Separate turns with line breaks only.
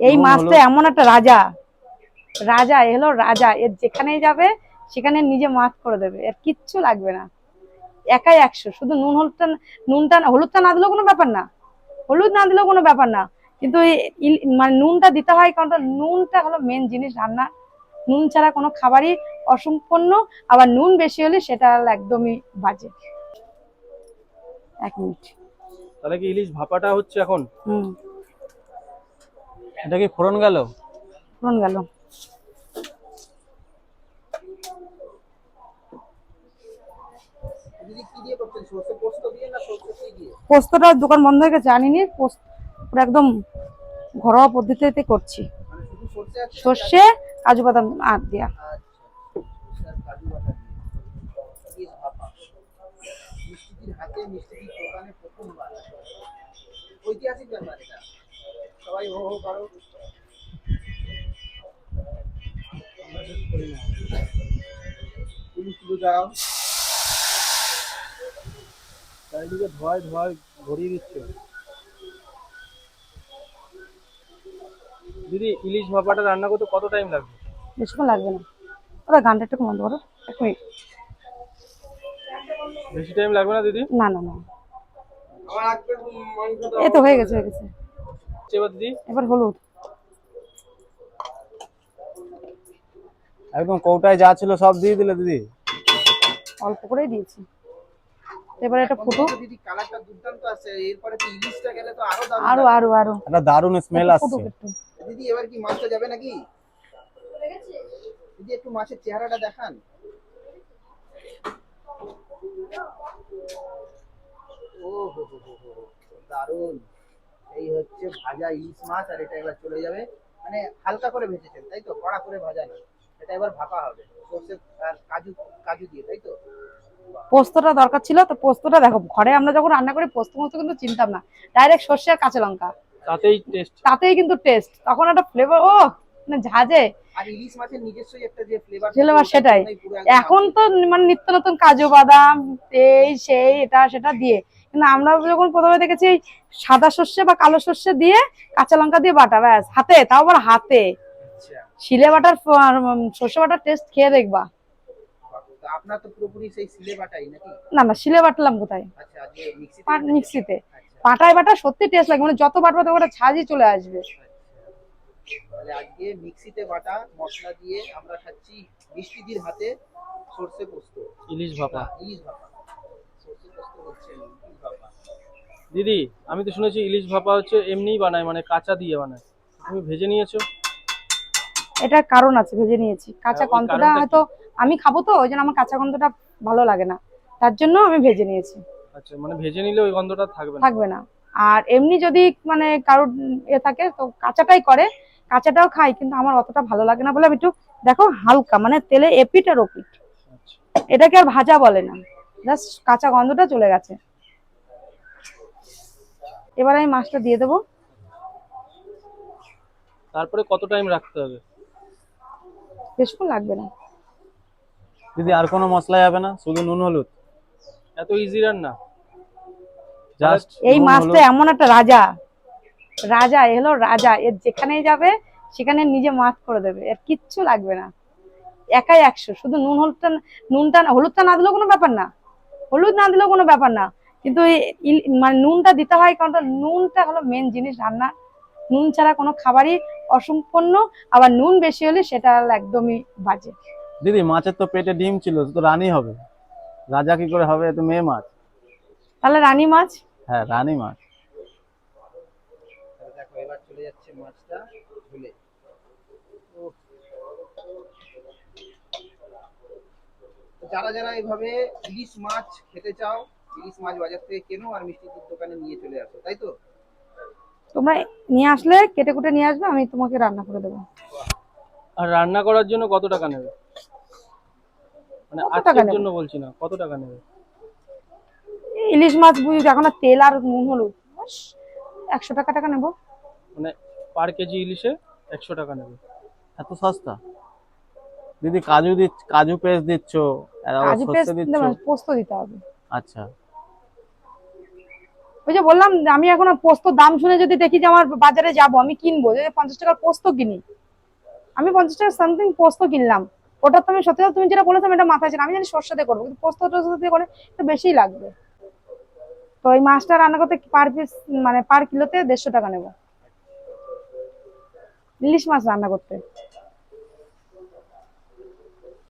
এই মাছটা এমন একটা রাজা, রাজা এলো রাজা, এর যেখানেই যাবে সেখানে নিজে মাছ করে দেবে, এর কিচ্ছু লাগবে না, একাই 100। শুধু হলুদটা না দিলেও কোনো ব্যাপার না, হলুদ না দিলেও কোনো ব্যাপার না, কিন্তু মানে নুনটা দিতে হয়, কারণ নুনটা হলো মেন জিনিস রান্না। নুন ছাড়া কোনো খাবারই অসম্পূর্ণ, আবার নুন বেশি হলে সেটা একদমই বাজে। 1 মিনিট।
তাহলে কি ইলিশ ভাপাটা হচ্ছে এখন?
হুম,
এটা কি ফোড়ন গেল?
ফোড়ন গেল। পোস্তটা দোকান বন্ধ হয়ে গেছে, আনিনি পোস্ত, পুরো একদম ঘরোয়া পদ্ধতিতে করছি, সর্ষে কাজু বাদাম আর দিয়া।
চারিদিকে ধোয়ায় ধোয়ায় ভরিয়ে দিচ্ছে। দিদি, ইলিশ ভাপাটা রান্না করতে কত টাইম লাগবে?
বেশিক্ষণ লাগবে না, ওরা গানটা একটু বন্ধ করো। 1 মিনিট।
বেশি টাইম লাগবে না দিদি?
না না না, এই তো হয়ে গেছে হয়ে গেছে।
এবার দিদি
এবার হলুদ,
একদম কৌটায় যা ছিল সব দিয়ে দিলে দিদি?
অল্প করেই দিয়েছি। এবার এটা ফুটুক।
দিদি কালারটা দুর্দান্ত আছে, এরপরে তো ইলিশটা গেলে তো আরো দারুণ
আরো
লাগবে।
আরো আরো
একটা দারুণ স্মেল
একটু
আসছে।
ফুটুক একটু।
দিদি এবার কি মাছটা যাবে নাকি? দিদি একটু মাছের চেহারাটা দেখান। ও হো হো হো হো, দারুণ। এই হচ্ছে ভাজা ইলিশ মাছ, আর এটা এবার চলে যাবে, মানে হালকা করে ভেজেছেন তাই তো, কড়া করে ভাজা না, এটা এবার ভাপা হবে সর্ষে আর কাজু, কাজু দিয়ে তাই তো?
পোস্তটা দরকার ছিল, তো পোস্তটা দেখো ঘরে আমরা যখন রান্না করি পোস্ত মোস্ত কিন্তু চিনতাম না, ডাইরেক্ট সর্ষে আর কাঁচা লঙ্কা,
তাতেই টেস্ট।
তাতেই কিন্তু টেস্ট, তখন একটা ফ্লেভার, ও মানে ঝাঁঝে
আর ইলিশ মাছের নিজস্বই একটা যে ফ্লেভার
ছিল, সেটাই। এখন তো মানে নিত্য নতুন কাজু বাদাম এই সেই এটা সেটা দিয়ে, কিন্তু আমরা যখন প্রথমে দেখেছি এই সাদা সর্ষে বা কালো সর্ষে দিয়ে কাঁচা লঙ্কা দিয়ে বাটা, ব্যাস হাতে, তাও আবার হাতে শিলে বাটার সর্ষে বাটার টেস্ট খেয়ে দেখবা।
আপনার তো পুরোপুরি সেই সিলে বাটাই নাকি?
না না, শিলে বাটলাম কোথায়,
আচ্ছা, আজকে মিক্সিতে।
মিক্সিতে। পাটায় বাটা সত্যি টেস্ট লাগে, মানে যত বাটবা তত একটা ঝাঁঝই চলে আসবে।
তাহলে আজকে মিক্সিতে বাটা মশলা দিয়ে আমরা খাচ্ছি মিষ্টিদির হাতে সর্ষে পোস্ত,
ইলিশ ভাপা।
ইলিশ ভাপা, সর্ষে পোস্ত হচ্ছে ইলিশ ভাপা।
দিদি, আমি তো শুনেছি ইলিশ ভাপা হচ্ছে এমনিই বানায়, মানে কাঁচা দিয়ে বানায়, তুমি ভেজে নিয়েছো?
এটার কারণ আছে, ভেজে নিয়েছি, কাঁচা
ওই
গন্ধটা
কারণটা
হয়তো
কি?
আমি খাবো তো, ওই জন্য আমার কাঁচা গন্ধটা ভালো লাগে না, তার জন্য আমি ভেজে নিয়েছি।
আচ্ছা, মানে ভেজে নিলে ওই গন্ধটা থাকবে না।
থাকবে না। আর এমনি যদি মানে কারোর থাকে তো কাঁচাটাই করে, কাঁচাটাও খাই, কিন্তু আমার অতটা ভালো লাগে না বলে আমি একটু, দেখো হালকা মানে তেলে এপিট আর ওপিট,
আচ্ছা,
এটাকে আর ভাজা বলে না, জাস্ট কাঁচা গন্ধটা চলে গেছে। এবার আমি মাছটা দিয়ে দেবো।
তারপরে কত টাইম রাখতে হবে?
বেশিক্ষণ লাগবে না।
দিদি, আর কোনো মশলা যাবে না, শুধু নুন হলুদ? এত ইজি রান্না? জাস্ট
এই
নুন
মাছটা
হলুদ।
এমন একটা রাজা, রাজা এলো রাজা, এর যেখানেই যাবে সেখানে নিজে মাছ করে দেবে, এর কিচ্ছু লাগবে না, একাই 100। শুধু হলুদটা না দিলেও কোনো ব্যাপার না, হলুদ না দিলেও কোনো ব্যাপার না, কিন্তু মানে নুনটা দিতে হয়, কারণ নুনটা হলো মেন জিনিস রান্না। নুন ছাড়া কোনো খাবারই অসম্পূর্ণ, আবার নুন বেশি হলে সেটা একদমই বাজে।
দিদি, মাছের তো পেটে ডিম ছিল, তো রানী হবে, রাজা কি করে হবে? এ তো মেয়ে মাছ।
তাহলে রানী মাছ।
হ্যাঁ, রানী মাছ।
দেখো এবার চলে যাচ্ছে মাছটা ঝুলে। যারা যারা এইভাবে ইলিশ মাছ খেতে চাও, ইলিশ মাছ বাজার থেকে কেনো আর মিষ্টির দোকানে নিয়ে চলে আসো, তাই তো?
তোমরা নিয়ে আসলে কেটে কুটে নিয়ে আসবে, আমি তোমাকে রান্না করে দেবো।
আর রান্না করার জন্য কত টাকা নেবে? মানে
কত টাকা
আজকের
নেবে?
জন্য বলছি না, কত টাকা নেবে?
ইলিশ মাছ বুঝি এখন আর তেল আর নুন হলুদ, 100 টাকা টাকা নেবো।
মানে পার কেজি ইলিশে 100 টাকা নেবে? এত সস্তা? দিদি, কাজু কাজু পেস্ট দিচ্ছ, আর আবার
কাজু
সর্ষে
পেস্ট
দিচ্ছ।
পোস্ত দিতে হবে।
আচ্ছা।
ওই যে বললাম যে আমি এখন পোস্তর দাম শুনে যদি দেখি যে আমার বাজারে যাব আমি কিনবো, যদি 50 টাকার পোস্ত কিনি, আমি 50 টাকা সামথিং পোস্ত কিনলাম, ওটা তো আমি সত্যি কথা তুমি যেটা বলেছো আমি এটা মাথায় ছিল, আমি জানি সর্ষে দিয়ে করবো, কিন্তু পোস্ত টোস্ত দিয়ে করে একটু বেশিই লাগবে। তো এই মাছটা রান্না করতে পার পিস মানে পার কিলোতে 150 টাকা নেবো, ইলিশ মাছ রান্না করতে।